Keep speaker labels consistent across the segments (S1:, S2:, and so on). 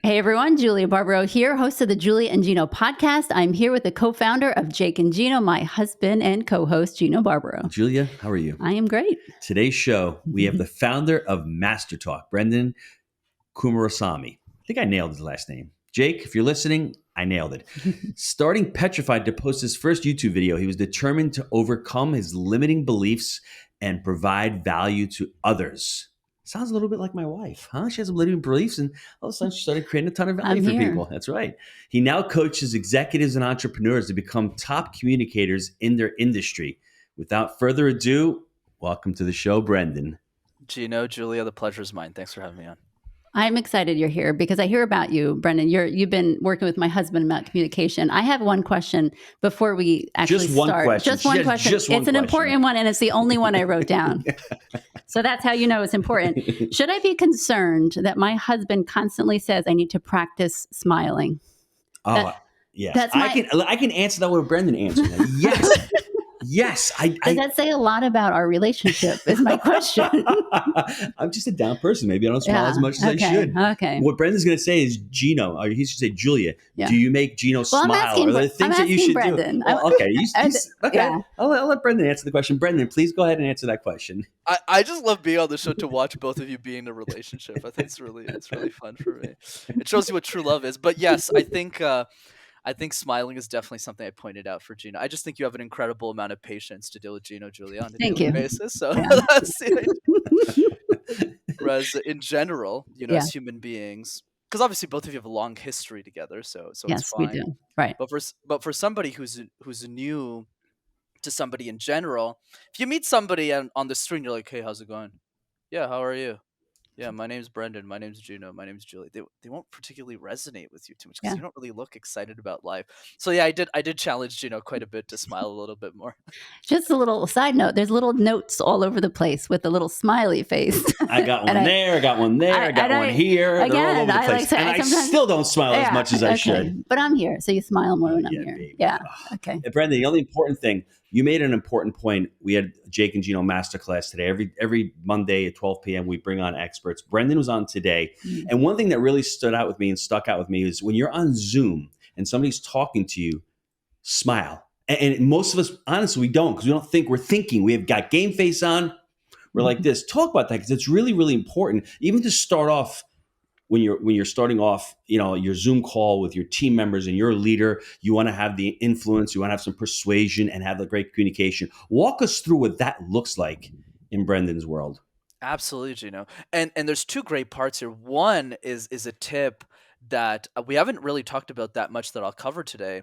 S1: Hey everyone, Julia Barbaro here, host of the Julia and Gino Podcast. I'm here with the co-founder of Jake and Gino, my husband and co-host, Gino Barbaro.
S2: Julia, how are you?
S1: I am great.
S2: Today's show, we have the founder of MasterTalk, Brenden Kumarasamy. I think I nailed his last name. Jake, if you're listening, I nailed it. Starting petrified to post his first YouTube video, he was determined to overcome his limiting beliefs and provide value to others. Sounds a little bit like my wife, huh? She has some limiting beliefs, and all of a sudden she started creating a ton of value for people. That's right. He now coaches executives and entrepreneurs to become top communicators in their industry. Without further ado, welcome to the show, Brenden.
S3: Gino, Julia, the pleasure is mine. Thanks for having me on.
S1: I'm excited you're here because I hear about you, Brenden. You've been working with my husband about communication. I have one question before we actually start. Just one question. It's an important one, and it's the only one I wrote down. So that's how you know it's important. Should I be concerned that my husband constantly says I need to practice smiling?
S2: Yes. I can answer that with Brenden answering that. Yes. Yes.
S1: Does that say a lot about our relationship is my question.
S2: I'm just a down person. Maybe I don't smile as much as I should.
S1: Okay.
S2: What Brendan's going to say is, Gino, or he should say, Julia, do you make Gino smile? Or are there things that you should
S1: Brenden.
S2: do? Well, okay. Okay. Yeah. I'll let Brenden answer the question. Brenden, please go ahead and answer that question.
S3: I just love being on the show to watch both of you be in a relationship. I think it's really fun for me. It shows you what true love is. But yes, I think smiling is definitely something I pointed out for Gino. I just think you have an incredible amount of patience to deal with Gino, Julia, on a daily basis. So that's whereas in general, as human beings, because obviously both of you have a long history together, so
S1: yes,
S3: it's fine.
S1: We do. Right.
S3: But for somebody who's new to somebody in general, if you meet somebody on the street and you're like, hey, how's it going? Yeah, how are you? Yeah, my name's Brenden. My name's Gino. My name's Julie. They won't particularly resonate with you too much because you don't really look excited about life. So yeah, I did challenge Gino quite a bit to smile a little bit more.
S1: Just a little side note. There's little notes all over the place with a little smiley face.
S2: I got one there. I got one there. I got one here. Again, they're all over the place. And I still don't smile as much as I should.
S1: But I'm here, so you smile more when I'm here. Baby. Yeah. Okay.
S2: Brenden, the only important thing. You made an important point. We had Jake and Gino Masterclass today. Every Monday at 12 p.m. we bring on experts. Brenden was on today. Mm-hmm. And one thing that really stuck out with me is when you're on Zoom and somebody's talking to you, smile. And most of us, honestly, we don't, because we don't think we're thinking. We have got game face on. We're like this. Talk about that, because it's really, really important. Even to start off, when you're starting off, your Zoom call with your team members and you're a leader, you want to have the influence, you want to have some persuasion and have the great communication. Walk us through what that looks like in Brendan's world.
S3: Absolutely, Gino. And there's two great parts here. One is a tip that we haven't really talked about that much that I'll cover today,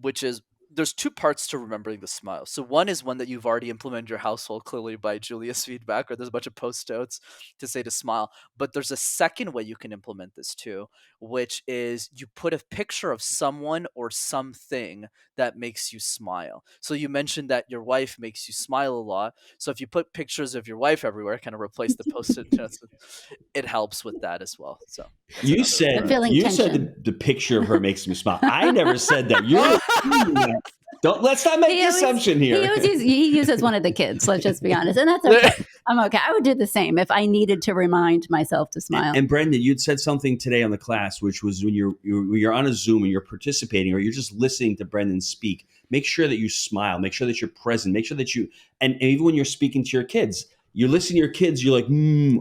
S3: which is there's two parts to remembering the smile. So one is one that you've already implemented in your household, clearly by Julia's feedback, or there's a bunch of post-notes to say to smile. But there's a second way you can implement this too, which is you put a picture of someone or something that makes you smile. So you mentioned that your wife makes you smile a lot. So if you put pictures of your wife everywhere, kind of replace the post-it notes, it helps with that as well. So
S2: you said the picture of her makes me smile. I never said that. Let's not make the assumption here.
S1: He uses one of the kids. Let's just be honest, and that's okay. I'm okay. I would do the same if I needed to remind myself to smile.
S2: And Brenden, you'd said something today on the class, which was when you're on a Zoom and you're participating or you're just listening to Brenden speak. Make sure that you smile. Make sure that you're present. Make sure that and even when you're speaking to your kids, you're listening to your kids. You're like,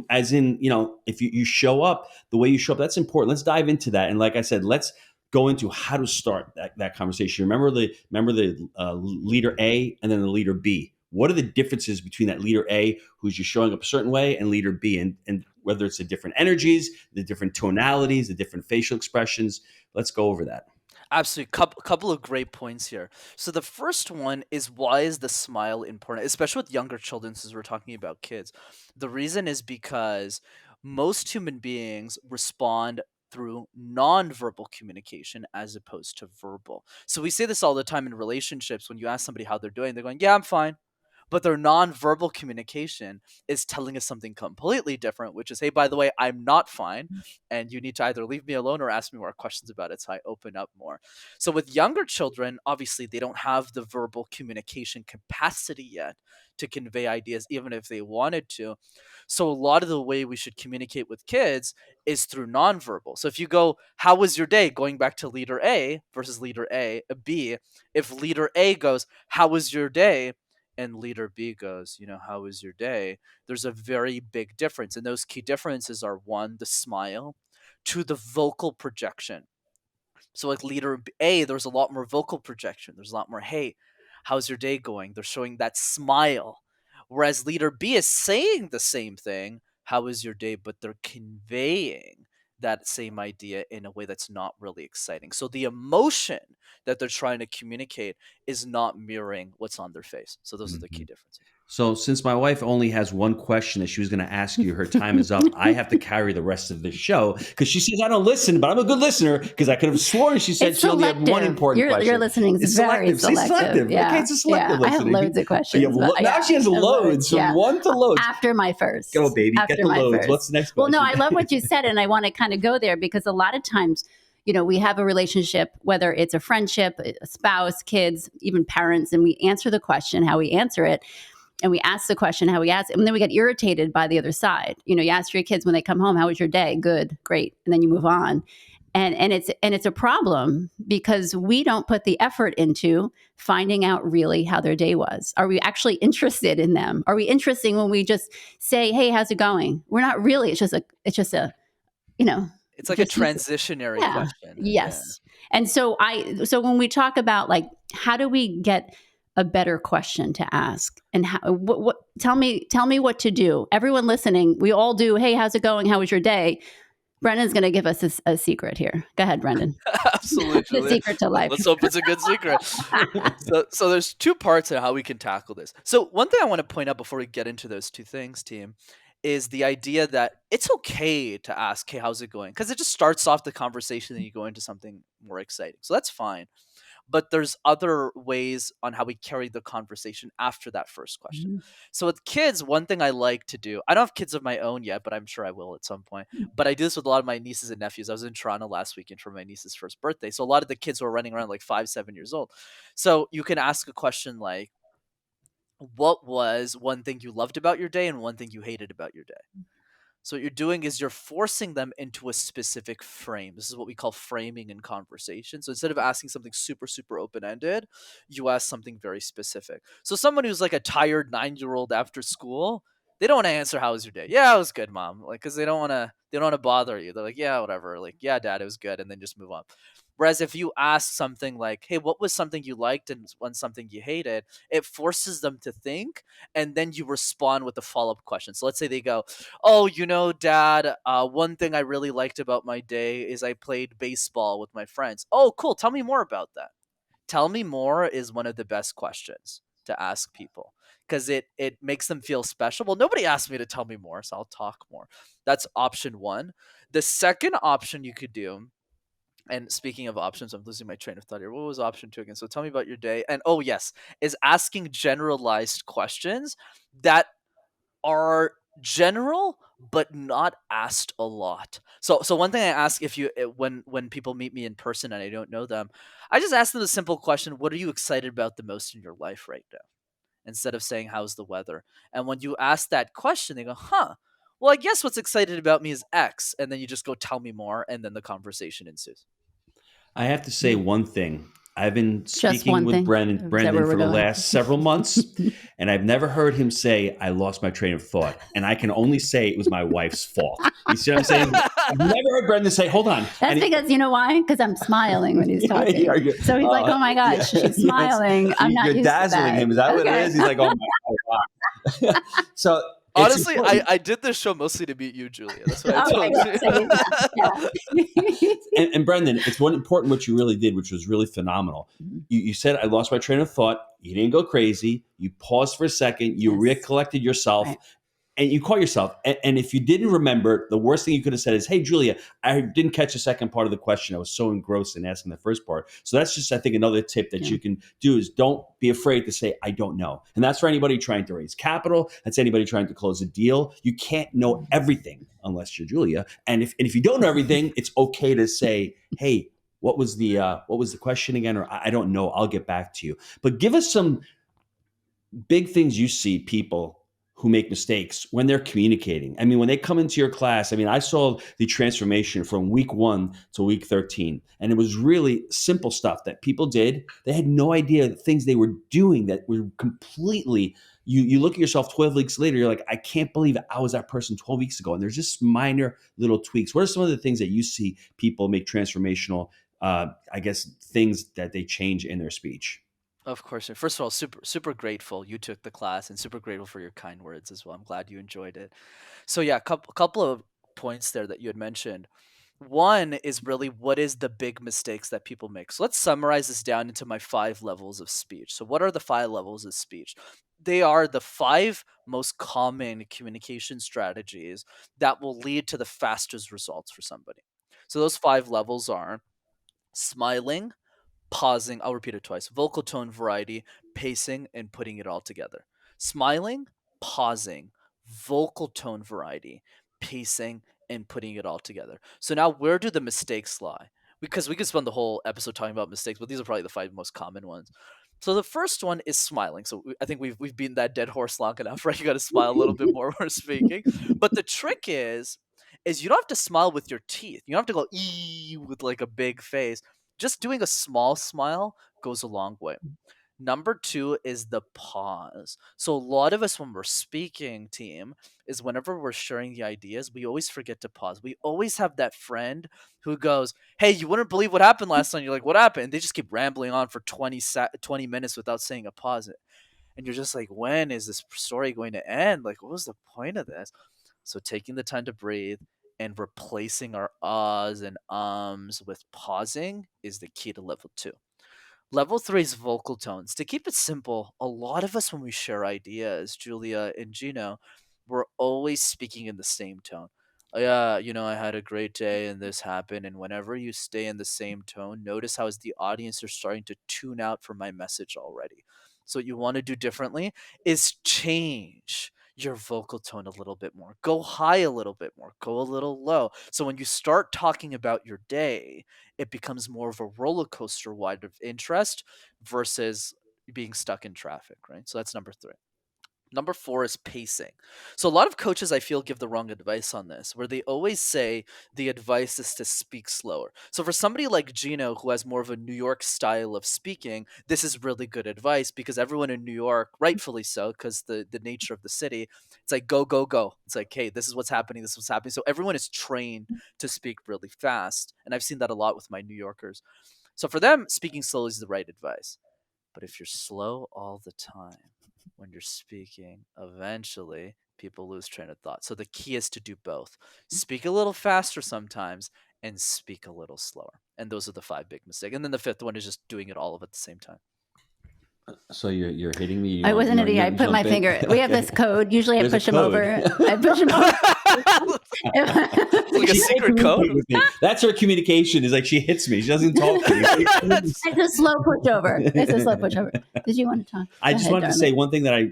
S2: as in, if you show up the way you show up, that's important. Let's dive into that. And like I said, let's go into how to start that conversation. Remember the leader A and then the leader B. What are the differences between that leader A, who's just showing up a certain way, and leader B, and whether it's the different energies, the different tonalities, the different facial expressions. Let's go over that.
S3: Absolutely. Couple of great points here. So the first one is, why is the smile important, especially with younger children, since we're talking about kids? The reason is because most human beings respond through nonverbal communication as opposed to verbal. So we say this all the time in relationships. When you ask somebody how they're doing, they're going, yeah, I'm fine. But their nonverbal communication is telling us something completely different, which is, hey, by the way, I'm not fine. And you need to either leave me alone or ask me more questions about it so I open up more. So with younger children, obviously, they don't have the verbal communication capacity yet to convey ideas, even if they wanted to. So a lot of the way we should communicate with kids is through nonverbal. So if you go, how was your day? Going back to leader A versus leader B, if leader A goes, how was your day? And leader B goes, how was your day? There's a very big difference. And those key differences are, one, the smile, two, the vocal projection. So like leader A, there's a lot more vocal projection. There's a lot more, hey, how's your day going? They're showing that smile. Whereas leader B is saying the same thing, how is your day? But they're conveying that same idea in a way that's not really exciting. So the emotion that they're trying to communicate is not mirroring what's on their face. So those are the key differences.
S2: So since my wife only has one question that she was going to ask you, her time is up. I have to carry the rest of the show because she says I don't listen, but I'm a good listener because I could have sworn she said she only had one important question.
S1: Your listening is very selective.
S2: Yeah. Okay, it's a selective listening.
S1: I have loads of questions.
S2: Now she has loads, from one to loads.
S1: After my first.
S2: Go, baby. Get the loads. First. What's the next question?
S1: Well, no, I love what you said, and I want to kind of go there because a lot of times, we have a relationship, whether it's a friendship, a spouse, kids, even parents, and we answer the question, how we answer it. And we ask the question, how we ask it, and then we get irritated by the other side. You ask your kids when they come home, how was your day? Good, great. And then you move on. And it's a problem because we don't put the effort into finding out really how their day was. Are we actually interested in them? Are we interested when we just say, hey, how's it going? We're not really. It's just a
S3: it's like a transitionary question.
S1: Yes. Yeah. And so when we talk about like, how do we get a better question to ask, and tell me what to do. Everyone listening, we all do. Hey, how's it going? How was your day? Brendan's going to give us a secret here. Go ahead, Brenden.
S3: Absolutely.
S1: The secret to life.
S3: Let's hope it's a good secret. So there's two parts of how we can tackle this. So one thing I want to point out before we get into those two things, team, is the idea that it's okay to ask, hey, how's it going? Because it just starts off the conversation and you go into something more exciting. So that's fine. But there's other ways on how we carry the conversation after that first question. Mm-hmm. So with kids, one thing I like to do, I don't have kids of my own yet, but I'm sure I will at some point. But I do this with a lot of my nieces and nephews. I was in Toronto last weekend for my niece's first birthday. So a lot of the kids were running around like 5-7 years old. So you can ask a question like, what was one thing you loved about your day and one thing you hated about your day? So what you're doing is you're forcing them into a specific frame. This is what we call framing in conversation. So instead of asking something super, super open-ended, you ask something very specific. So someone who's like a tired 9-year-old after school, they don't want to answer, how was your day? Yeah, it was good, Mom. Like, because they don't want to bother you. They're like, yeah, whatever. Like, yeah, Dad, it was good. And then just move on. Whereas if you ask something like, hey, what was something you liked and what's something you hated, it forces them to think, and then you respond with a follow-up question. So let's say they go, oh, Dad, one thing I really liked about my day is I played baseball with my friends. Oh, cool. Tell me more about that. Tell me more is one of the best questions to ask people because it makes them feel special. Well, nobody asked me to tell me more, so I'll talk more. That's option one. The second option you could do, and speaking of options, I'm losing my train of thought here. What was option 2 again? So tell me about your day. And oh, yes, is asking generalized questions that are general but not asked a lot. So one thing I ask when people meet me in person and I don't know them, I just ask them a simple question: what are you excited about the most in your life right now? Instead of saying, how's the weather? And when you ask that question, they go, well, I guess what's excited about me is X. And then you just go, tell me more. And then the conversation ensues.
S2: I have to say one thing. I've been speaking with Brenden for the last several months, and I've never heard him say, I lost my train of thought. And I can only say it was my wife's fault. You see what I'm saying? I've never heard Brenden say, hold on.
S1: That's because, you know why? Because I'm smiling when he's talking. So he's like, oh my gosh, she's smiling. I'm not used to that. You're
S2: dazzling him. Is that what it is? He's like, oh my God. So
S3: honestly, I did this show mostly to meet you, Julia. That's what I told you.
S2: And Brenden, it's one important what you really did, which was really phenomenal. You said, I lost my train of thought. You didn't go crazy. You paused for a second. You recollected yourself. Right. and you caught yourself. And if you didn't remember, the worst thing you could have said is, hey, Julia, I didn't catch the second part of the question. I was so engrossed in asking the first part. So that's just, I think, another tip that you can do is don't be afraid to say, I don't know. And that's for anybody trying to raise capital. That's anybody trying to close a deal. You can't know everything unless you're Julia. And if you don't know everything, it's okay to say, hey, what was the question again? Or I don't know. I'll get back to you. But give us some big things you see people who make mistakes when they're communicating. I mean, when they come into your class, I mean, I saw the transformation from week 1 to week 13. And it was really simple stuff that people did. They had no idea the things they were doing that were completely, you look at yourself 12 weeks later, you're like, I can't believe I was that person 12 weeks ago. And there's just minor little tweaks. What are some of the things that you see people make transformational, things that they change in their speech?
S3: Of course. First of all, super grateful you took the class, and super grateful for your kind words as well. I'm glad you enjoyed it. So yeah, couple of points there that you had mentioned. One is really, what is the big mistakes that people make? So let's summarize this down into my 5 levels of speech. So what are the 5 levels of speech? They are the 5 most common communication strategies that will lead to the fastest results for somebody. So those 5 levels are smiling, pausing, I'll repeat it twice, vocal tone variety, pacing, and putting it all together. Smiling, pausing, vocal tone variety, pacing, and putting it all together. So now, where do the mistakes lie? Because we could spend the whole episode talking about mistakes, but these are probably the 5 most common ones. So the first one is smiling. So I think we've beaten that dead horse long enough, right? You got to smile a little bit more when we're speaking. But the trick is you don't have to smile with your teeth. You don't have to go ee with like a big face. Just doing a small smile goes a long way. Number 2 is the pause. So a lot of us, when we're speaking, team, is whenever we're sharing the ideas, we always forget to pause. We always have that friend who goes, hey, you wouldn't believe what happened last night. You're like, what happened? And they just keep rambling on for 20 minutes without saying a pause. And you're just like, when is this story going to end? Like, what was the point of this? So taking the time to breathe and replacing our ahs and ums with pausing is the key to level 2. Level 3 is vocal tones. To keep it simple, a lot of us, when we share ideas, Julia and Gino, we're always speaking in the same tone. Yeah, I had a great day and this happened. And whenever you stay in the same tone, notice how as the audience are starting to tune out for my message already. So what you want to do differently is change your vocal tone a little bit more. Go high a little bit more. Go a little low. So when you start talking about your day, it becomes more of a roller coaster wide of interest versus being stuck in traffic, right? So that's number 3. Number 4 is pacing. So a lot of coaches, I feel, give the wrong advice on this, where they always say the advice is to speak slower. So for somebody like Gino, who has more of a New York style of speaking, this is really good advice, because everyone in New York, rightfully so, because the nature of the city, it's like, go, go, go. It's like, hey, this is what's happening. This is what's happening. So everyone is trained to speak really fast. And I've seen that a lot with my New Yorkers. So for them, speaking slowly is the right advice. But if you're slow all the time, when you're speaking, eventually people lose train of thought. So the key is to do both. Speak a little faster sometimes and speak a little slower. And those are the 5 big mistakes. And then the 5th one is just doing it all of at the same time.
S2: So you're hitting me.
S1: I wasn't hitting. I put my finger. We have this code. Usually I push him over. I push him over.
S3: It's like a secret code.
S2: That's her communication. Is like she hits me. She doesn't talk to me.
S1: It's a slow push over. Did you want to talk?
S2: I just wanted to say one thing that I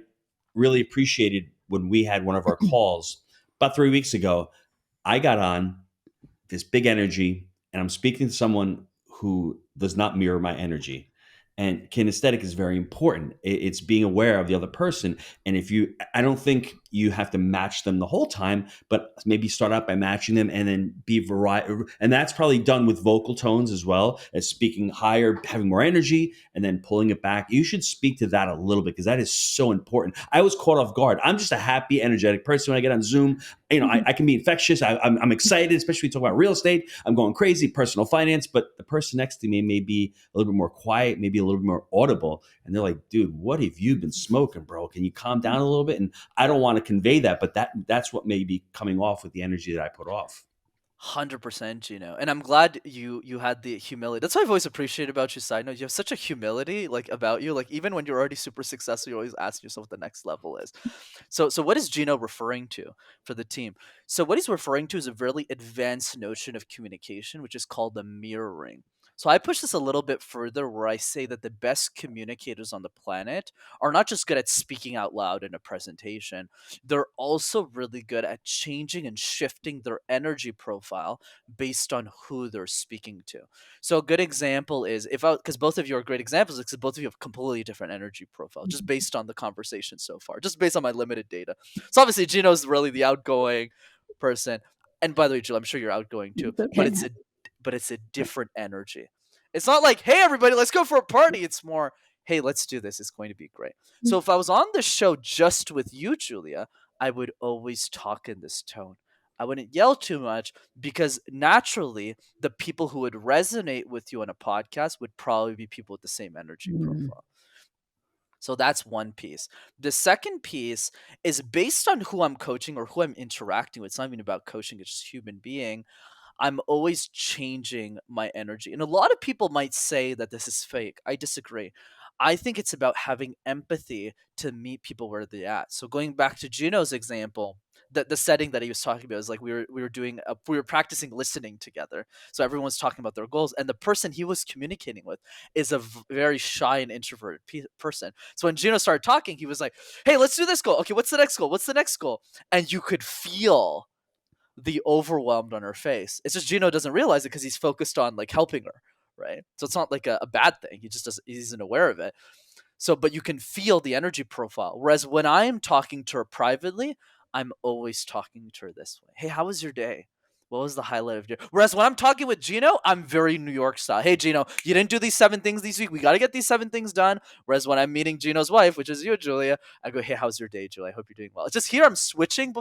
S2: really appreciated when we had one of our calls about 3 weeks ago. I got on this big energy, and I'm speaking to someone who does not mirror my energy. And kinesthetic is very important. It's being aware of the other person. And I don't think you have to match them the whole time, but maybe start out by matching them and then be variety. And that's probably done with vocal tones as well, as speaking higher, having more energy, and then pulling it back. You should speak to that a little bit, because that is so important. I was caught off guard. I'm just a happy, energetic person when I get on Zoom. I can be infectious. I'm excited, especially when we talk about real estate. I'm going crazy, personal finance, but the person next to me may be a little bit more quiet, maybe a little bit more audible. And they're like, dude, what have you been smoking, bro? Can you calm down a little bit? And I don't want to convey that, but that's what may be coming off with the energy that I put off.
S3: 100%, Gino. And I'm glad you had the humility. That's what I've always appreciated about you. Side note, you have such a humility like about you. Like even when you're already super successful, you always ask yourself what the next level is. So what is Gino referring to for the team? So what he's referring to is a really advanced notion of communication, which is called the mirroring. So I push this a little bit further where I say that the best communicators on the planet are not just good at speaking out loud in a presentation, they're also really good at changing and shifting their energy profile based on who they're speaking to. So a good example is because both of you are great examples, because both of you have completely different energy profile, just based on the conversation so far, just based on my limited data. So obviously Gino's really the outgoing person. And by the way, Jill, I'm sure you're outgoing too,
S1: Okay.
S3: but it's a different energy. It's not like, hey everybody, let's go for a party. It's more, hey, let's do this. It's going to be great. So if I was on the show just with you, Julia, I would always talk in this tone. I wouldn't yell too much because naturally the people who would resonate with you on a podcast would probably be people with the same energy profile. So that's one piece. The second piece is based on who I'm coaching or who I'm interacting with. It's not even about coaching, it's just human being. I'm always changing my energy. And a lot of people might say that this is fake. I disagree. I think it's about having empathy to meet people where they're at. So going back to Gino's example, the setting that he was talking about is like we were practicing listening together. So everyone's talking about their goals, and the person he was communicating with is a very shy and introverted person. So when Gino started talking, he was like, "Hey, let's do this goal. Okay, what's the next goal? What's the next goal?" And you could feel the overwhelmed on her face. It's just Gino doesn't realize it because he's focused on like helping her, right? So it's not like a bad thing. He just doesn't, he isn't aware of it. So, but you can feel the energy profile. Whereas when I'm talking to her privately, I'm always talking to her this way. Hey, how was your day? What was the highlight of your? Whereas when I'm talking with Gino, I'm very New York style. Hey, Gino, you didn't do these 7 things this week. We got to get these 7 things done. Whereas when I'm meeting Gino's wife, which is you, Julia, I go, hey, how's your day, Julia? I hope you're doing well. It's just here I'm switching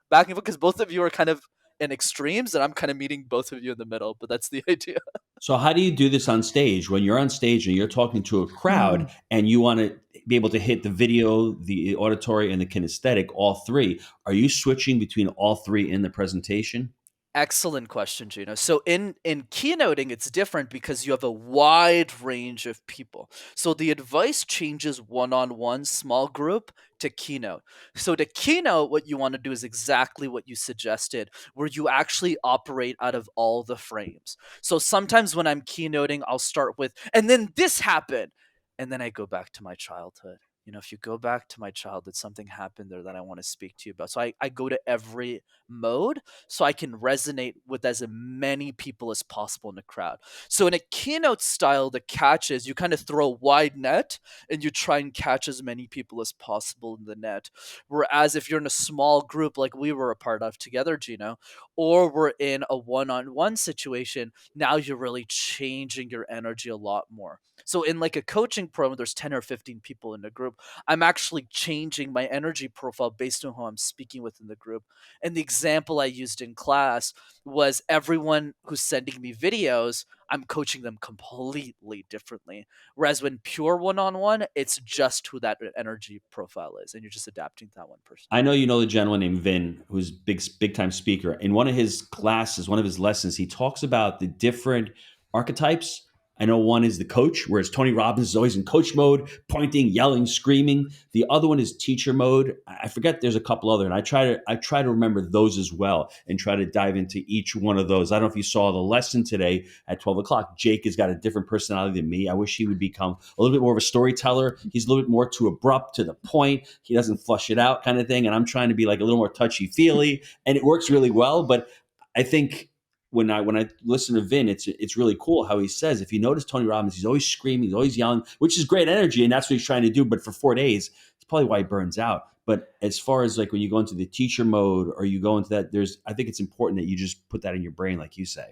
S3: back and forth because both of you are kind of in extremes, and I'm kind of meeting both of you in the middle. But that's the idea.
S2: So how do you do this on stage? When you're on stage and you're talking to a crowd and you want to be able to hit the video, the auditory, and the kinesthetic, all three, are you switching between all three in the presentation?
S3: Excellent question, Gino. So in keynoting, it's different because you have a wide range of people. So the advice changes one-on-one, small group to keynote. So to keynote, what you want to do is exactly what you suggested, where you actually operate out of all the frames. So sometimes when I'm keynoting, I'll start with, and then this happened, and then I go back to my childhood. If you go back to my childhood, something happened there that I want to speak to you about. So I go to every mode so I can resonate with as many people as possible in the crowd. So in a keynote style, the catch is you kind of throw a wide net and you try and catch as many people as possible in the net. Whereas if you're in a small group like we were a part of together, Gino, or we're in a one-on-one situation, now you're really changing your energy a lot more. So in like a coaching program, there's 10 or 15 people in the group. I'm actually changing my energy profile based on who I'm speaking with in the group. And the example I used in class was everyone who's sending me videos, I'm coaching them completely differently. Whereas when pure one-on-one, it's just who that energy profile is, and you're just adapting to that one person.
S2: I know you know the gentleman named Vin, who's big time speaker. In one of his classes, one of his lessons, he talks about the different archetypes. I know one is the coach, whereas Tony Robbins is always in coach mode, pointing, yelling, screaming. The other one is teacher mode. I forget there's a couple other, and I try to remember those as well and try to dive into each one of those. I don't know if you saw the lesson today at 12 o'clock. Jake has got a different personality than me. I wish he would become a little bit more of a storyteller. He's a little bit more too abrupt, to the point. He doesn't flush it out kind of thing. And I'm trying to be like a little more touchy-feely, and it works really well. But I think when I listen to Vin, it's really cool how he says, if you notice Tony Robbins, he's always screaming, he's always yelling, which is great energy, and that's what he's trying to do. But for 4 days, it's probably why he burns out. But as far as like when you go into the teacher mode or you go into that, I think it's important that you just put that in your brain, like you say.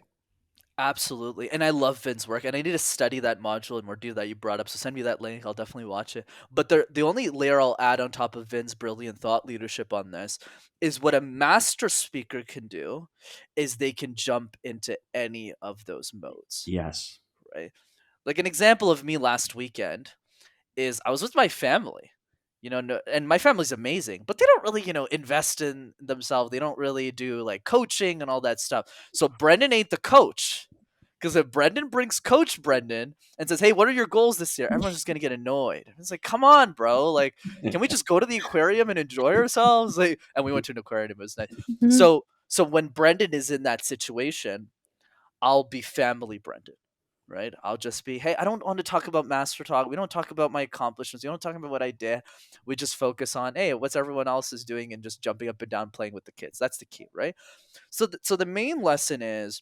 S3: Absolutely. And I love Vin's work, and I need to study that module and more do that you brought up. So send me that link. I'll definitely watch it. But the only layer I'll add on top of Vin's brilliant thought leadership on this is what a master speaker can do is they can jump into any of those modes.
S2: Yes.
S3: Right. Like an example of me last weekend is I was with my family. and my family's amazing, but they don't really, invest in themselves. They don't really do like coaching and all that stuff. So Brenden ain't the coach. Because if Brenden brings Coach Brenden and says, "Hey, what are your goals this year?" everyone's just gonna get annoyed. It's like, come on, bro. Like, can we just go to the aquarium and enjoy ourselves? Like, and we went to an aquarium. It was nice.
S1: Mm-hmm.
S3: So when Brenden is in that situation, I'll be family Brenden, right? I'll just be, "Hey, I don't want to talk about MasterTalk. We don't talk about my accomplishments. We don't talk about what I did. We just focus on, hey, what's everyone else is doing and just jumping up and down playing with the kids." That's the key, right? So the main lesson is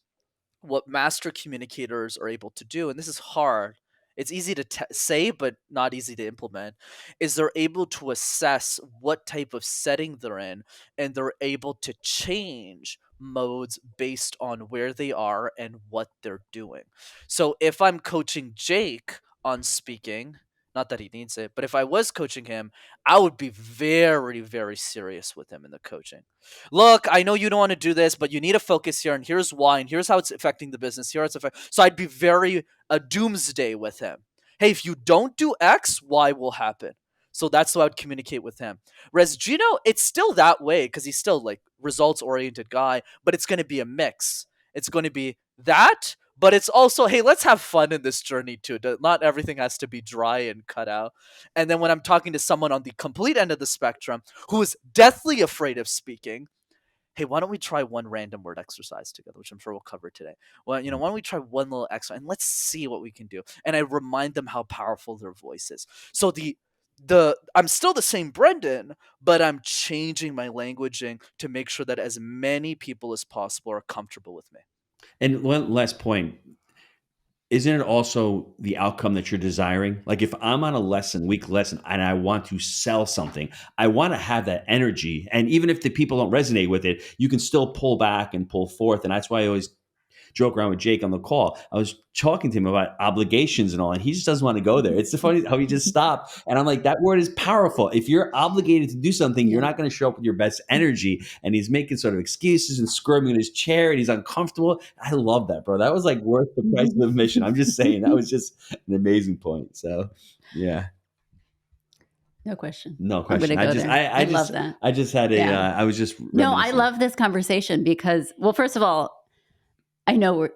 S3: what master communicators are able to do, and this is hard. It's easy to say, but not easy to implement, is they're able to assess what type of setting they're in, and they're able to change modes based on where they are and what they're doing. So if I'm coaching Jake on speaking, not that he needs it, but if I was coaching him, I would be very, very serious with him in the coaching. "Look, I know you don't want to do this, but you need to focus here, and here's why, and here's how it's affecting the business. Here it's affecting." So I'd be very a doomsday with him. "Hey, if you don't do X, Y will happen." So that's how I would communicate with him. Whereas Gino, it's still that way because he's still like results oriented guy, but it's going to be a mix. It's going to be that, but it's also, hey, let's have fun in this journey too. Not everything has to be dry and cut out. And then when I'm talking to someone on the complete end of the spectrum who is deathly afraid of speaking, "Hey, why don't we try one random word exercise together," which I'm sure we'll cover today. Well, why don't we try one little exercise and let's see what we can do. And I remind them how powerful their voice is. So I'm still the same Brenden, but I'm changing my languaging to make sure that as many people as possible are comfortable with me.
S2: And one last point, isn't it also the outcome that you're desiring? Like if I'm on a week lesson, and I want to sell something, I want to have that energy. And even if the people don't resonate with it, you can still pull back and pull forth. And that's why I always joke around with Jake on the call. I was talking to him about obligations and all, and he just doesn't want to go there. It's the funny how he just stopped. And I'm like, that word is powerful. If you're obligated to do something, you're not going to show up with your best energy. And he's making sort of excuses and squirming in his chair and he's uncomfortable. I love that, bro. That was like worth the price of admission. I'm just saying that was just an amazing point. So yeah.
S1: No question.
S2: I
S1: love that.
S2: I just had I was just
S1: No, I love this conversation because, well, first of all, I know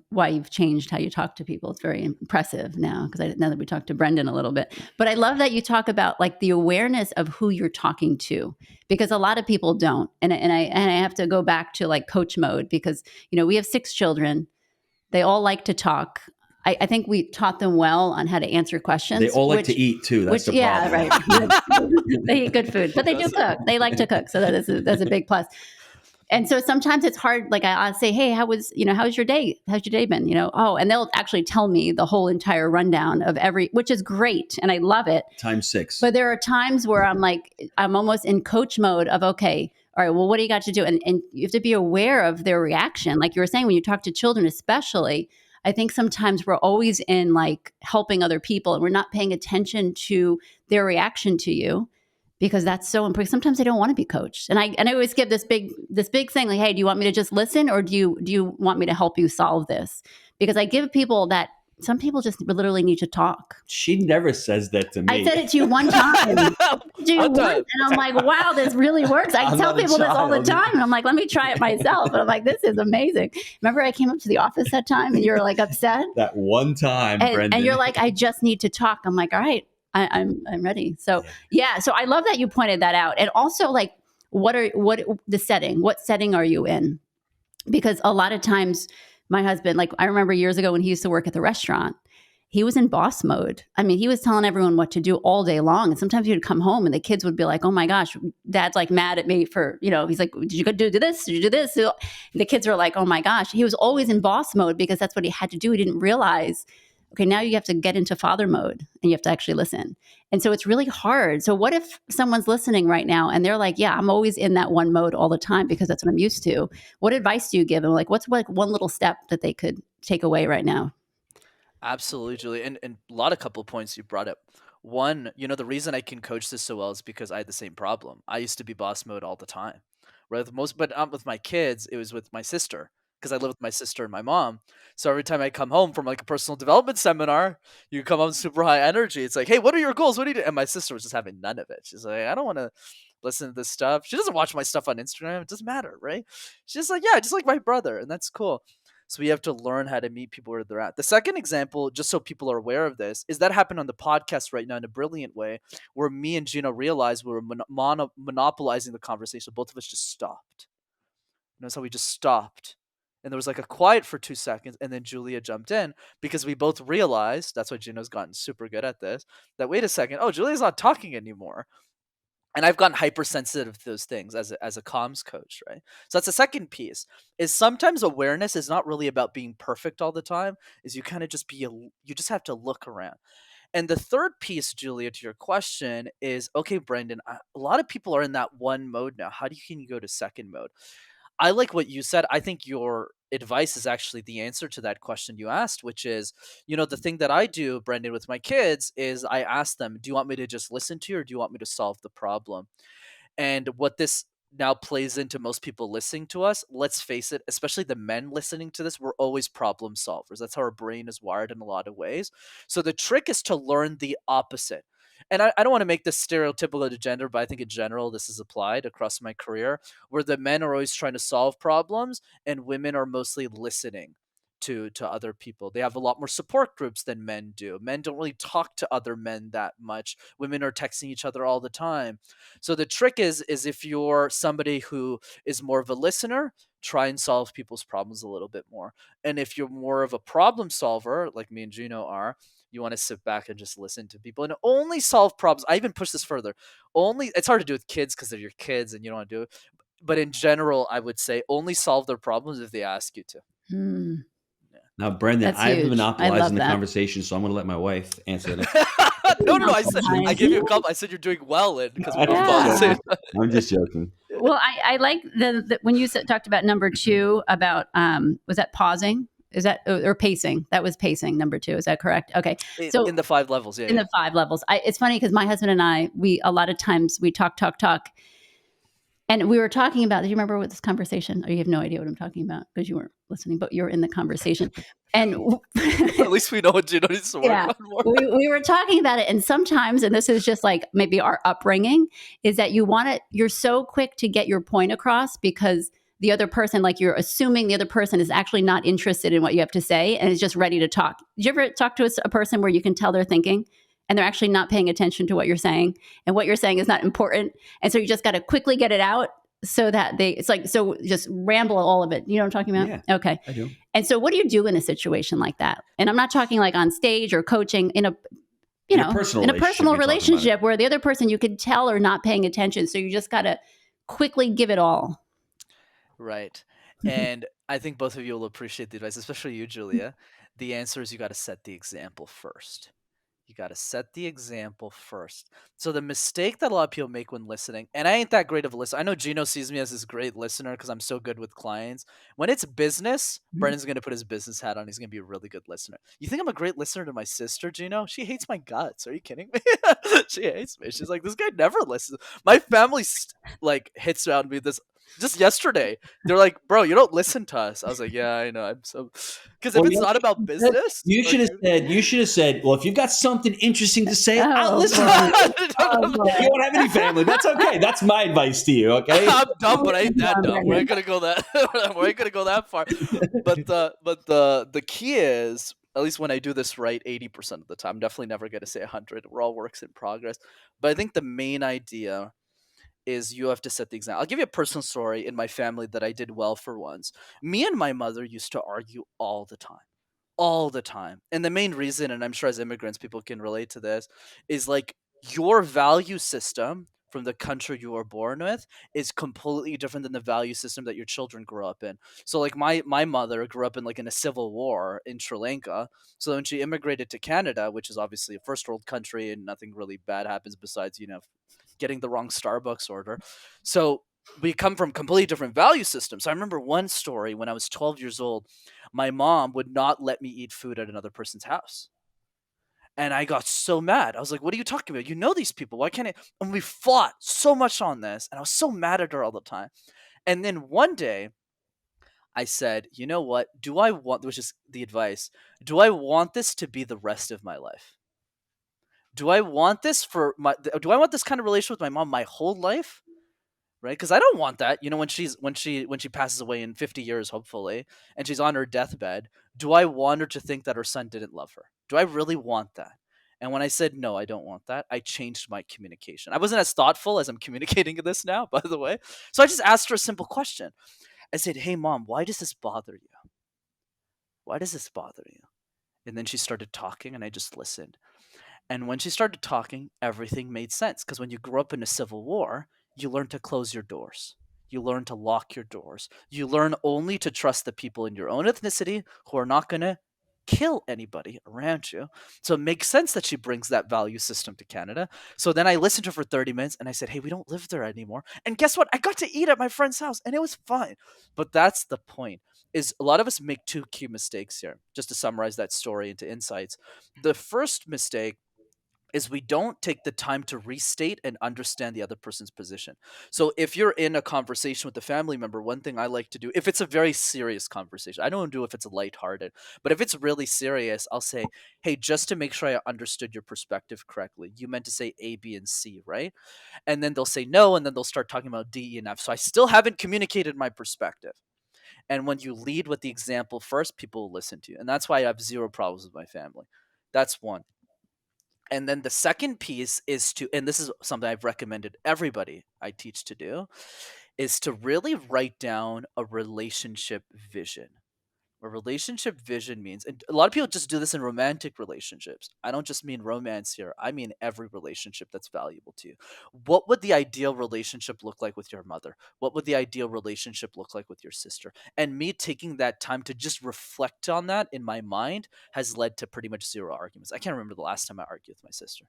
S1: why you've changed how you talk to people. It's very impressive now now that we talked to Brenden a little bit. But I love that you talk about like the awareness of who you're talking to, because a lot of people don't. And I have to go back to like coach mode because, we have 6 children. They all like to talk. I think we taught them well on how to answer questions.
S2: They all like to eat too. That's the problem.
S1: Yeah, right. They eat good food, but they do cook. They like to cook. So that's a big plus. And so sometimes it's hard. Like I'll say, "Hey, how's your day? How's your day been?" And they'll actually tell me the whole entire rundown of which is great. And I love it.
S2: Times 6.
S1: But there are times where I'm almost in coach mode of, okay, all right, well, what do you got to do? And you have to be aware of their reaction. Like you were saying, when you talk to children, especially, I think sometimes we're always in like helping other people and we're not paying attention to their reaction to you. Because that's so important. Sometimes they don't want to be coached, and I always give this big thing like, "Hey, do you want me to just listen, or do you want me to help you solve this?" Because I give people that some people just literally need to talk.
S2: She never says that to me.
S1: I said it to you one time. And I'm like, "Wow, this really works." I tell people this all the time, and I'm like, "Let me try it myself." And I'm like, "This is amazing." Remember, I came up to the office that time, and you were like upset.
S2: That one time, Brenden.
S1: And you're like, "I just need to talk." I'm like, "All right. I'm ready." So yeah. So I love that you pointed that out. And also like, what the setting? What setting are you in? Because a lot of times my husband, like I remember years ago when he used to work at the restaurant, he was in boss mode. I mean, he was telling everyone what to do all day long. And sometimes he would come home and the kids would be like, "Oh my gosh, Dad's like mad at me for, he's like, did you go do this? Did you do this?" And the kids are like, "Oh my gosh." He was always in boss mode because that's what he had to do. He didn't realize, okay, now you have to get into father mode and you have to actually listen. And so it's really hard. So what if someone's listening right now and they're like, "Yeah, I'm always in that one mode all the time because that's what I'm used to." What advice do you give them? Like, what's like one little step that they could take away right now?
S3: Absolutely, Julie. And a lot of couple points you brought up. One, the reason I can coach this so well is because I had the same problem. I used to be boss mode all the time. But with my kids, it was with my sister. because I live with my sister and my mom. So every time I come home from like a personal development seminar, you come home super high energy. It's like, hey, what are your goals? What do you do? And my sister was just having none of it. She's like, I don't want to listen to this stuff. She doesn't watch my stuff on Instagram. It doesn't matter, right? She's just like, yeah, just like my brother. And that's cool. So we have to learn how to meet people where they're at. The second example, just so people are aware of this, is that happened on the podcast right now in a brilliant way, where me and Gino realized we were monopolizing the conversation. Both of us just stopped. Notice how we just stopped. And there was like a quiet for 2 seconds, and then Julia jumped in because we both realized, that's why Gino's gotten super good at this, that wait a second, oh, Julia's not talking anymore. And I've gotten hypersensitive to those things as a comms coach, right? So that's the second piece. Is sometimes awareness is not really about being perfect all the time. Is you kind of just you just have to look around. And the third piece, Julia, to your question is, okay, Brenden, a lot of people are in that one mode now. How can you go to second mode? I like what you said. I think your advice is actually the answer to that question you asked, which is, the thing that I do, Brenden, with my kids is I ask them, do you want me to just listen to you or do you want me to solve the problem? And what this now plays into most people listening to us, let's face it, especially the men listening to this, we're always problem solvers. That's how our brain is wired in a lot of ways. So the trick is to learn the opposite. And I don't want to make this stereotypical to gender, but I think in general, this is applied across my career, where the men are always trying to solve problems and women are mostly listening to other people. They have a lot more support groups than men do. Men don't really talk to other men that much. Women are texting each other all the time. So the trick is if you're somebody who is more of a listener, try and solve people's problems a little bit more. And if you're more of a problem solver, like me and Gino are, you want to sit back and just listen to people and only solve problems. I even push this further. It's hard to do with kids because they're your kids and you don't want to do it. But in general, I would say only solve their problems if they ask you to.
S1: Hmm.
S2: Now, Brenden, I'm monopolizing the conversation, so I'm going to let my wife answer that.
S3: No. I gave you a compliment. I said you're doing well, because
S2: I'm just joking.
S1: Well, I like when you talked about number 2 about was that pausing? Is that or pacing? That was pacing. Number 2, is that correct? Okay,
S3: so in the 5 levels, yeah.
S1: In the 5 levels, it's funny because my husband and I, a lot of times we talk. And we were talking about, do you remember what this conversation? Or you have no idea what I'm talking about because you weren't listening, but you're in the conversation. And
S3: at least we know what Gino needs to work on more.
S1: We were talking about it. And sometimes, and this is just like maybe our upbringing, is that you're so quick to get your point across because the other person, like you're assuming the other person is actually not interested in what you have to say and is just ready to talk. Did you ever talk to a person where you can tell they're thinking? And they're actually not paying attention to what you're saying. And what you're saying is not important. And so you just got to quickly get it out so that so just ramble all of it. You know what I'm talking about?
S2: Yeah,
S1: okay.
S2: I do.
S1: And so what do you do in a situation like that? And I'm not talking like on stage or coaching in a personal relationship where the other person you could tell are not paying attention. So you just got to quickly give it all.
S3: Right. And I think both of you will appreciate the advice, especially you, Julia. The answer is you got to set the example first. You got to set the example first. So the mistake that a lot of people make when listening, and I ain't that great of a listener. I know Gino sees me as this great listener because I'm so good with clients. When it's business, Brendan's going to put his business hat on. He's going to be a really good listener. You think I'm a great listener to my sister, Gino? She hates my guts. Are you kidding me? She hates me. She's like, this guy never listens. My family hits around me this. Just yesterday, they're like, "Bro, you don't listen to us." I was like, "Yeah, I know. I'm so." Because if it's not about business,
S2: you should have said, "Well, if you've got something interesting to say, I'll listen." If you don't have any family, that's okay. That's my advice to you. Okay,
S3: I'm dumb, but I ain't that dumb. We ain't gonna go that. We ain't gonna go that far. But the key is, at least when I do this right, 80% of the time. I'm definitely never gonna say 100. We're all works in progress. But I think the main idea is you have to set the example. I'll give you a personal story in my family that I did well for once. Me and my mother used to argue all the time. And the main reason, and I'm sure as immigrants people can relate to this, is like your value system from the country you were born with is completely different than the value system that your children grew up in. So like my mother grew up in a civil war in Sri Lanka. So when she immigrated to Canada, which is obviously a first world country and nothing really bad happens besides, getting the wrong Starbucks order. So we come from completely different value systems. So I remember one story when I was 12 years old, my mom would not let me eat food at another person's house. And I got so mad. I was like, what are you talking about? You know these people. Why can't I? And we fought so much on this. And I was so mad at her all the time. And then one day I said, you know what? Which is the advice, do I want this to be the rest of my life? Do I want this do I want this kind of relationship with my mom my whole life? Right? Because I don't want that. When she passes away in 50 years, hopefully, and she's on her deathbed, do I want her to think that her son didn't love her? Do I really want that? And when I said no, I don't want that, I changed my communication. I wasn't as thoughtful as I'm communicating this now, by the way. So I just asked her a simple question. I said, "Hey, Mom, why does this bother you? Why does this bother you?" And then she started talking, and I just listened. And when she started talking, everything made sense. Because when you grew up in a civil war, you learn to close your doors. You learn to lock your doors. You learn only to trust the people in your own ethnicity who are not going to kill anybody around you. So it makes sense that she brings that value system to Canada. So then I listened to her for 30 minutes and I said, "Hey, we don't live there anymore." And guess what? I got to eat at my friend's house and it was fine. But that's the point, is a lot of us make two key mistakes here. Just to summarize that story into insights. The first mistake is we don't take the time to restate and understand the other person's position. So if you're in a conversation with a family member, one thing I like to do, if it's a very serious conversation, I don't do if it's lighthearted, but if it's really serious, I'll say, "Hey, just to make sure I understood your perspective correctly, you meant to say A, B, and C, right?" And then they'll say no, and then they'll start talking about D, E, and F. So I still haven't communicated my perspective. And when you lead with the example first, people will listen to you. And that's why I have zero problems with my family. That's one. And then the second piece is and this is something I've recommended everybody I teach to do, is to really write down a relationship vision. A relationship vision means, and a lot of people just do this in romantic relationships. I don't just mean romance here. I mean every relationship that's valuable to you. What would the ideal relationship look like with your mother? What would the ideal relationship look like with your sister? And me taking that time to just reflect on that in my mind has led to pretty much zero arguments. I can't remember the last time I argued with my sister.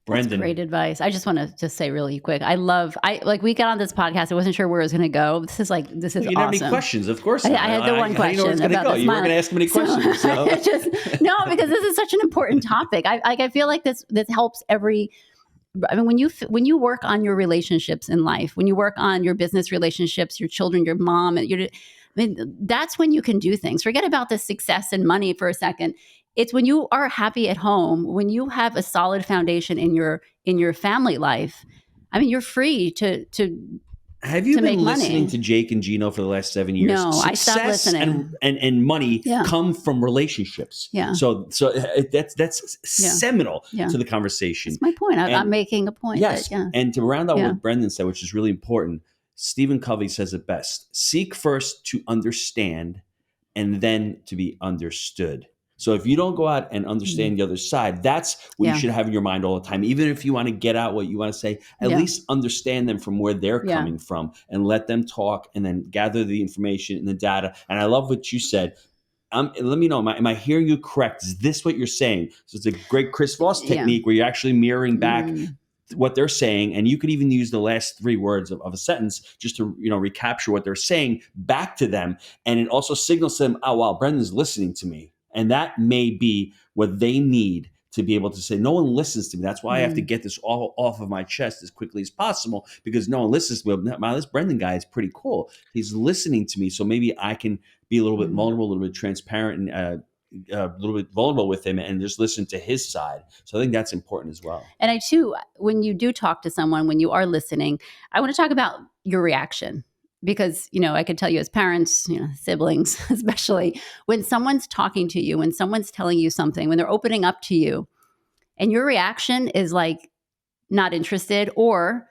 S1: That's great advice. I just want to just say really quick. We got on this podcast. I wasn't sure where it was going to go. This is
S2: you
S1: awesome.
S2: You didn't have any questions, of course.
S1: I had the one question.
S2: How do you know where it's going to go? You weren't going to ask many questions. So.
S1: No, because this is such an important topic. I feel like this helps every. I mean, when you work on your relationships in life, when you work on your business relationships, your children, your mom, that's when you can do things. Forget about the success and money for a second. It's when you are happy at home, when you have a solid foundation in your family life. I mean, you're free to
S2: Have you been listening
S1: money.
S2: to Jake and Gino for the last 7 years?
S1: No, I stopped listening.
S2: And money come from relationships.
S1: Yeah.
S2: So that's seminal to the conversation.
S1: That's my point. I'm making a point.
S2: Yes. And to round out what Brenden said, which is really important, Stephen Covey says it best: seek first to understand and then to be understood. So if you don't go out and understand the other side, that's what you should have in your mind all the time. Even if you want to get out what you want to say, at least understand them from where they're coming from and let them talk and then gather the information and the data. And I love what you said. Let me know, am I hearing you correct? Is this what you're saying? So it's a great Chris Voss technique where you're actually mirroring back what they're saying. And you could even use the last 3 words of a sentence just to recapture what they're saying back to them. And it also signals to them, oh, wow, Brendan's listening to me. And that may be what they need to be able to say, no one listens to me. That's why I have to get this all off of my chest as quickly as possible, because no one listens to me. Wow, this Brenden guy is pretty cool. He's listening to me. So maybe I can be a little bit vulnerable, a little bit transparent, and a little bit vulnerable with him and just listen to his side. So I think that's important as well.
S1: And I too, when you do talk to someone, when you are listening, I want to talk about your reaction. Because, I could tell you as parents, siblings, especially when someone's talking to you, when someone's telling you something, when they're opening up to you and your reaction is like not interested, or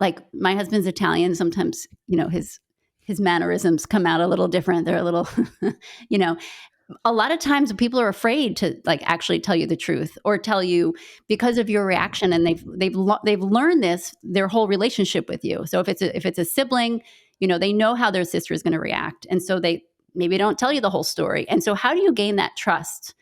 S1: like my husband's Italian, sometimes, his mannerisms come out a little different. They're a little, a lot of times people are afraid to actually tell you the truth or tell you because of your reaction. And they've learned this their whole relationship with you. So if it's a sibling, they know how their sister is going to react. And so they maybe don't tell you the whole story. And so how do you gain that trust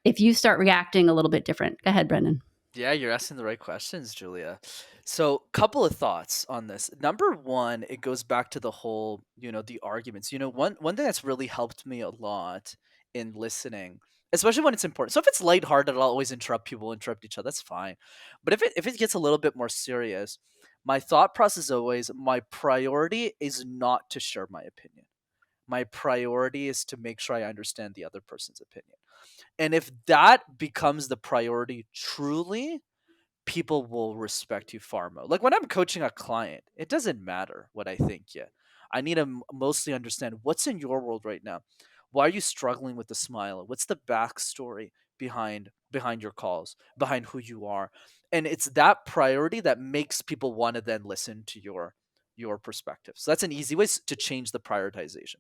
S1: if you start reacting a little bit different? Go ahead, Brenden.
S3: Yeah, you're asking the right questions, Julia. So couple of thoughts on this. Number one, it goes back to the whole, the arguments. One thing that's really helped me a lot in listening, especially when it's important. So if it's lighthearted, I'll always interrupt people, interrupt each other. That's fine. But if it gets a little bit more serious, my thought process is always, my priority is not to share my opinion. My priority is to make sure I understand the other person's opinion. And if that becomes the priority truly, people will respect you far more. Like when I'm coaching a client, it doesn't matter what I think yet. I need to mostly understand what's in your world right now. Why are you struggling with the smile? What's the backstory behind your calls, behind who you are? And it's that priority that makes people want to then listen to your perspective. So that's an easy way to change the prioritization.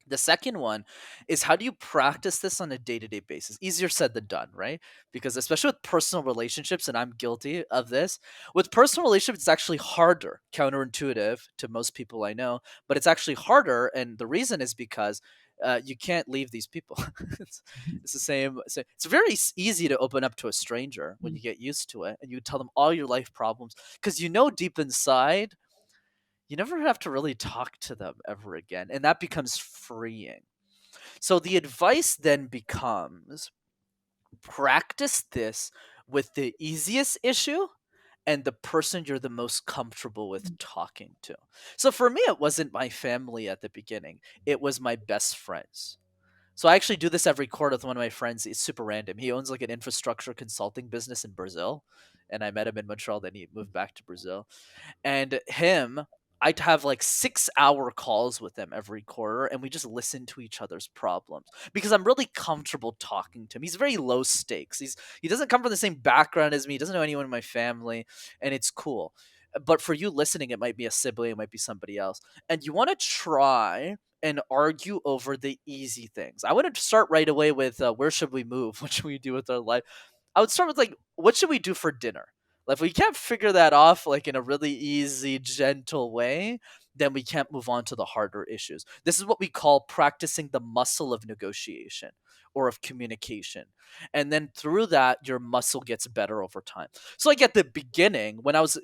S3: The second one is, how do you practice this on a day-to-day basis? Easier said than done, right? Because especially with personal relationships, and I'm guilty of this, with personal relationships, it's actually harder, counterintuitive to most people I know, but it's actually harder. And the reason is because you can't leave these people. It's the same. So it's very easy to open up to a stranger when you get used to it, and you tell them all your life problems, because deep inside, you never have to really talk to them ever again. And that becomes freeing. So the advice then becomes, practice this with the easiest issue and the person you're the most comfortable with talking to. So for me, it wasn't my family at the beginning. It was my best friends. So I actually do this every quarter with one of my friends. It's super random. He owns like an infrastructure consulting business in Brazil. And I met him in Montreal, then he moved back to Brazil. And I'd have like 6-hour calls with him every quarter, and we just listen to each other's problems because I'm really comfortable talking to him. He's very low stakes. He doesn't come from the same background as me. He doesn't know anyone in my family, and it's cool. But for you listening, it might be a sibling, it might be somebody else, and you want to try and argue over the easy things. I want to start right away with where should we move? What should we do with our life? I would start with like, what should we do for dinner? Like, if we can't figure that off like in a really easy, gentle way, then we can't move on to the harder issues. This is what we call practicing the muscle of negotiation or of communication. And then through that, your muscle gets better over time. So like at the beginning, when I was,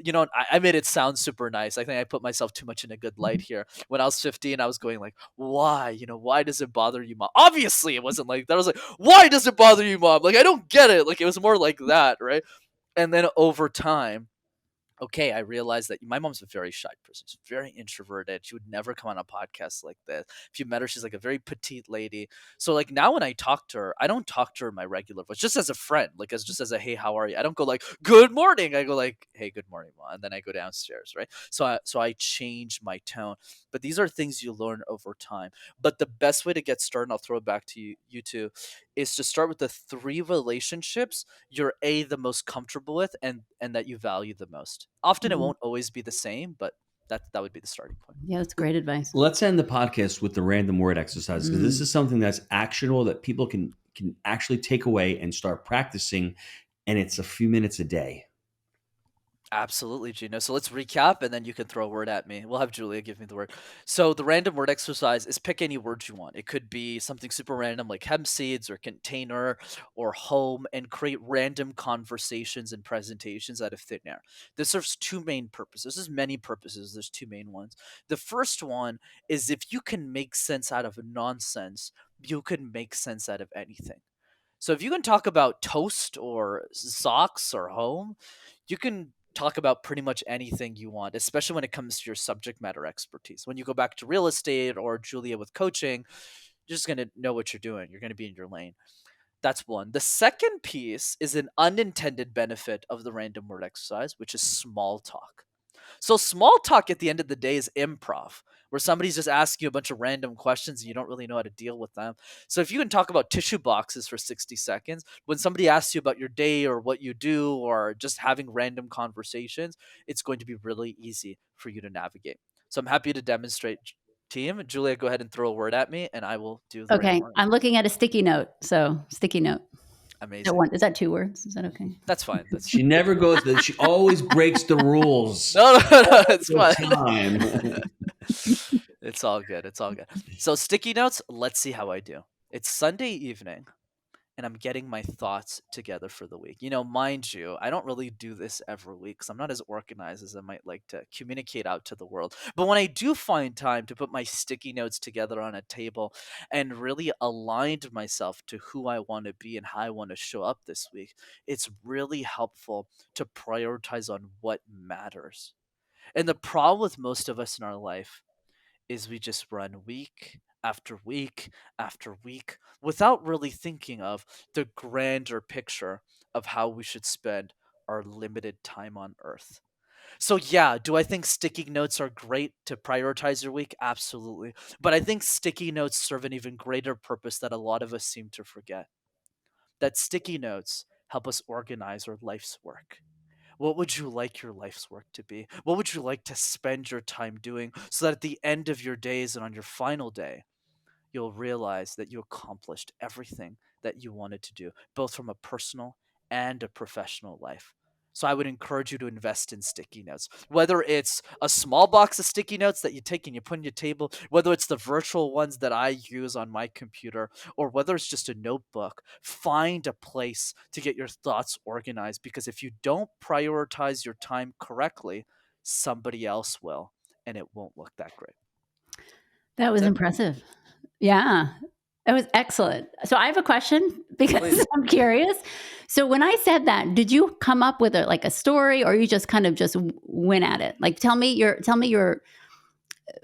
S3: I made it sound super nice. I think I put myself too much in a good light here. When I was 15, I was going like, why? Why does it bother you, mom? Obviously, it wasn't like that. I was like, why does it bother you, mom? Like, I don't get it. Like, it was more like that, right? And then over time, okay, I realized that my mom's a very shy person. She's very introverted. She would never come on a podcast like this. If you met her, she's like a very petite lady. So like now when I talk to her, I don't talk to her in my regular voice, just as a friend, like just as a, hey, how are you? I don't go like, good morning. I go like, hey, good morning, mom. And then I go downstairs, right? So I change my tone. But these are things you learn over time. But the best way to get started, and I'll throw it back to you two, is to start with the 3 relationships you're the most comfortable with and that you value the most. Often it won't always be the same, but that would be the starting point.
S1: Yeah, that's great advice.
S2: Let's end the podcast with the random word exercise, because this is something that's actionable that people can actually take away and start practicing, and it's a few minutes a day.
S3: Absolutely, Gino. So let's recap, and then you can throw a word at me. We'll have Julia give me the word. So the random word exercise is pick any word you want. It could be something super random like hemp seeds or container or home, and create random conversations and presentations out of thin air. This serves 2 main purposes. There's many purposes. There's 2 main ones. The first one is, if you can make sense out of nonsense, you can make sense out of anything. So if you can talk about toast or socks or home, you can talk about pretty much anything you want, especially when it comes to your subject matter expertise. When you go back to real estate or Julia with coaching, you're just going to know what you're doing. You're going to be in your lane. That's one. The second piece is an unintended benefit of the random word exercise, which is small talk. So small talk at the end of the day is improv, where somebody's just asking you a bunch of random questions and you don't really know how to deal with them. So if you can talk about tissue boxes for 60 seconds, when somebody asks you about your day or what you do or just having random conversations, it's going to be really easy for you to navigate. So I'm happy to demonstrate. Team, Julia, go ahead and throw a word at me and I will do the
S1: Okay, I'm looking at a sticky note. So sticky note.
S3: Amazing.
S1: Is that 2 words? Is that okay?
S3: That's fine.
S2: She never goes. She always breaks the rules.
S3: No, it's fine. It's all good. It's all good. So sticky notes. Let's see how I do. It's Sunday evening, and I'm getting my thoughts together for the week. Mind you, I don't really do this every week because I'm not as organized as I might like to communicate out to the world. But when I do find time to put my sticky notes together on a table and really aligned myself to who I want to be and how I want to show up this week, it's really helpful to prioritize on what matters. And the problem with most of us in our life is we just run week after week after week without really thinking of the grander picture of how we should spend our limited time on Earth. So yeah, do I think sticky notes are great to prioritize your week? Absolutely. But I think sticky notes serve an even greater purpose that a lot of us seem to forget. That sticky notes help us organize our life's work. What would you like your life's work to be? What would you like to spend your time doing so that at the end of your days and on your final day, you'll realize that you accomplished everything that you wanted to do, both from a personal and a professional life. So I would encourage you to invest in sticky notes, whether it's a small box of sticky notes that you take and you put on your table, whether it's the virtual ones that I use on my computer, or whether it's just a notebook. Find a place to get your thoughts organized, because if you don't prioritize your time correctly, somebody else will, and it won't look that great.
S1: That was impressive. Yeah, it was excellent. So I have a question because
S3: Please.
S1: I'm curious. So when I said that, did you come up with a story, or you just kind of just went at it? Like, tell me your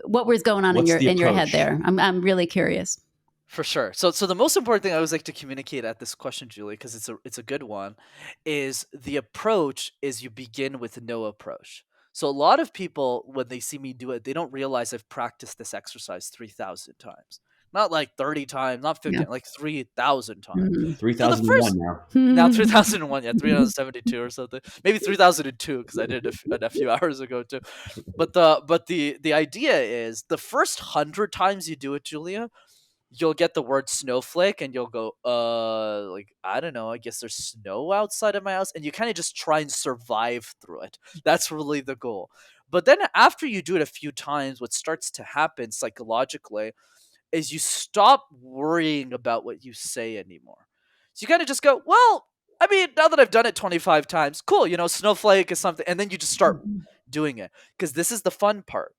S1: what was going on in your head there. I'm really curious.
S3: For sure. So the most important thing I always like to communicate at this question, Julie, because it's a good one, is the approach is you begin with no approach. So a lot of people, when they see me do it, they don't realize I've practiced this exercise 3,000 times. Not like 30 times, not 50, like 3,000 times.
S1: Mm-hmm.
S2: 3,001 now.
S3: Now 3,001, yeah, 372 or something. Maybe 3,002 because I did it a few hours ago too. But the idea is the first 100 times you do it, Julia, you'll get the word snowflake and you'll go, like, I don't know, I guess there's snow outside of my house. And you kind of just try and survive through it. That's really the goal. But then after you do it a few times, what starts to happen psychologically is you stop worrying about what you say anymore. So you kind of just go, well, I mean, now that I've done it 25 times, cool, snowflake is something. And then you just start doing it. Because this is the fun part,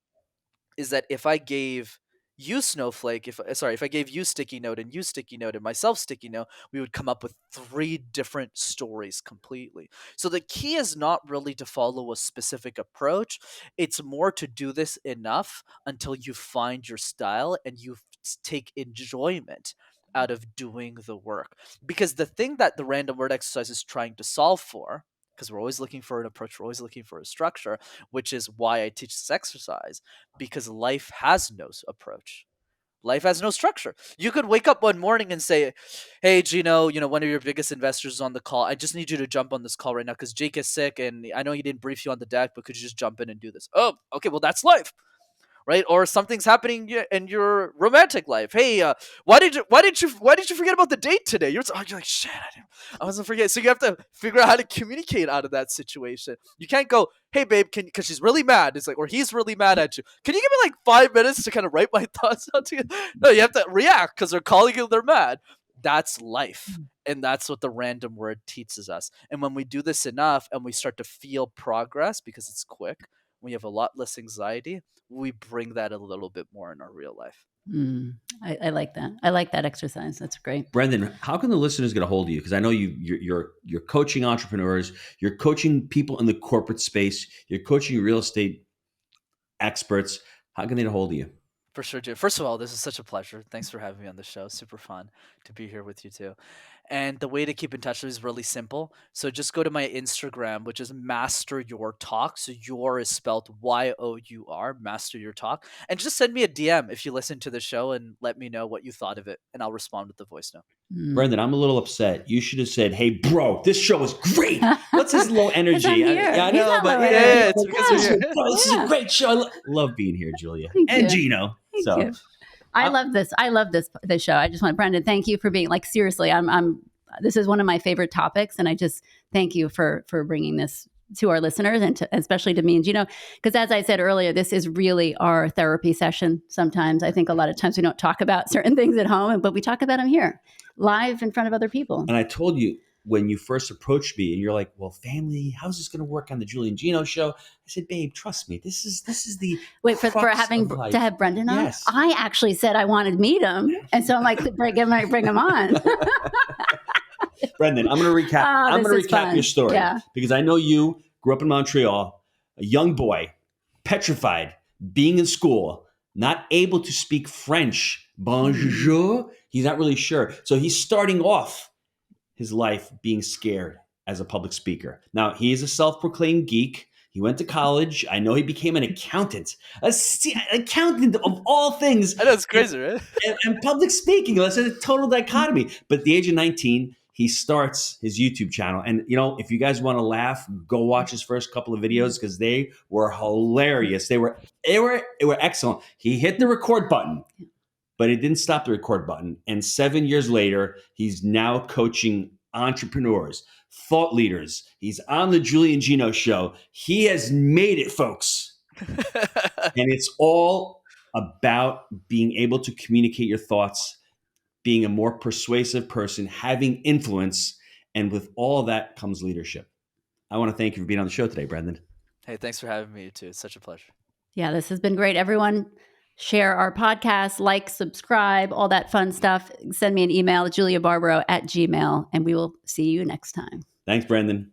S3: is that if I gave you snowflake, if I gave you sticky note and you sticky note and myself sticky note, we would come up with 3 different stories completely. So the key is not really to follow a specific approach. It's more to do this enough until you find your style and you take enjoyment out of doing the work. Because the thing that the random word exercise is trying to solve for, because we're always looking for an approach, we're always looking for a structure, which is why I teach this exercise, because life has no approach. Life has no structure. You could wake up one morning and say, hey, Gino, one of your biggest investors is on the call. I just need you to jump on this call right now because Jake is sick and I know he didn't brief you on the deck, but could you just jump in and do this? Oh, okay, well, that's life. Right? Or something's happening in your romantic life. Hey, why did you forget about the date today? You're like, shit, I wasn't forgetting. So you have to figure out how to communicate out of that situation. You can't go, hey babe, because she's really mad. It's like, or he's really mad at you. Can you give me like 5 minutes to kind of write my thoughts out to you? No, you have to react because they're calling you, they're mad. That's life. And that's what the random word teaches us. And when we do this enough and we start to feel progress because it's quick, we have a lot less anxiety, we bring that a little bit more in our real life.
S1: I like that. I like that exercise. That's great.
S2: Brenden, how can the listeners get a hold of you? Because I know you're coaching entrepreneurs, you're coaching people in the corporate space, you're coaching real estate experts. How can they get a hold of you?
S3: For sure, Jay. First of all, this is such a pleasure. Thanks for having me on the show. Super fun to be here with you too. And the way to keep in touch is really simple. So just go to my Instagram, which is Master Your Talk. So your is spelled YOUR, Master Your Talk. And just send me a DM if you listen to the show and let me know what you thought of it. And I'll respond with the voice note.
S2: Brenden, I'm a little upset. You should have said, hey, bro, this show is great. What's his low energy?
S1: I
S2: know, but
S3: it's because you're here.
S2: This is a great show. I love being here, Julia.
S1: Thank
S2: and
S1: you.
S2: Gino.
S1: Thank you. I love this. I love this show. I just want, Brenden, thank you for being, like, seriously, this is one of my favorite topics. And I just thank you for bringing this to our listeners and especially to me and Gino, because as I said earlier, this is really our therapy session. Sometimes I think a lot of times we don't talk about certain things at home, but we talk about them here live in front of other people.
S2: And I told you when you first approached me and you're like, well, family, how's this going to work on the Julia and Gino show? I said, babe, trust me. This is the
S1: wait for having to have Brenden on.
S2: Yes.
S1: I actually said I wanted to meet him. And so I'm like, bring him on.
S2: Brenden, I'm going to recap. I'm going to recap your story because I know you grew up in Montreal, a young boy, petrified, being in school, not able to speak French Bonjour. He's not really sure. So he's starting off his life being scared as a public speaker. Now, he is a self-proclaimed geek. He went to college. I know he became an accountant. Accountant of all things.
S3: I know, it's crazy, right?
S2: And public speaking. That's a total dichotomy. But at the age of 19, he starts his YouTube channel. And, if you guys want to laugh, go watch his first couple of videos because they were hilarious. They were excellent. He hit the record button, but he didn't stop the record button. And 7 years later, he's now coaching entrepreneurs, thought leaders. He's on the Julia and Gino show. He has made it, folks. And it's all about being able to communicate your thoughts, being a more persuasive person, having influence. And with all that comes leadership. I want to thank you for being on the show today, Brenden.
S3: Hey, thanks for having me too. It's such a pleasure.
S1: Yeah, this has been great. Everyone, share our podcast, like, subscribe, all that fun stuff. Send me an email, juliabarbaro@gmail.com, and we will see you next time.
S2: Thanks, Brenden.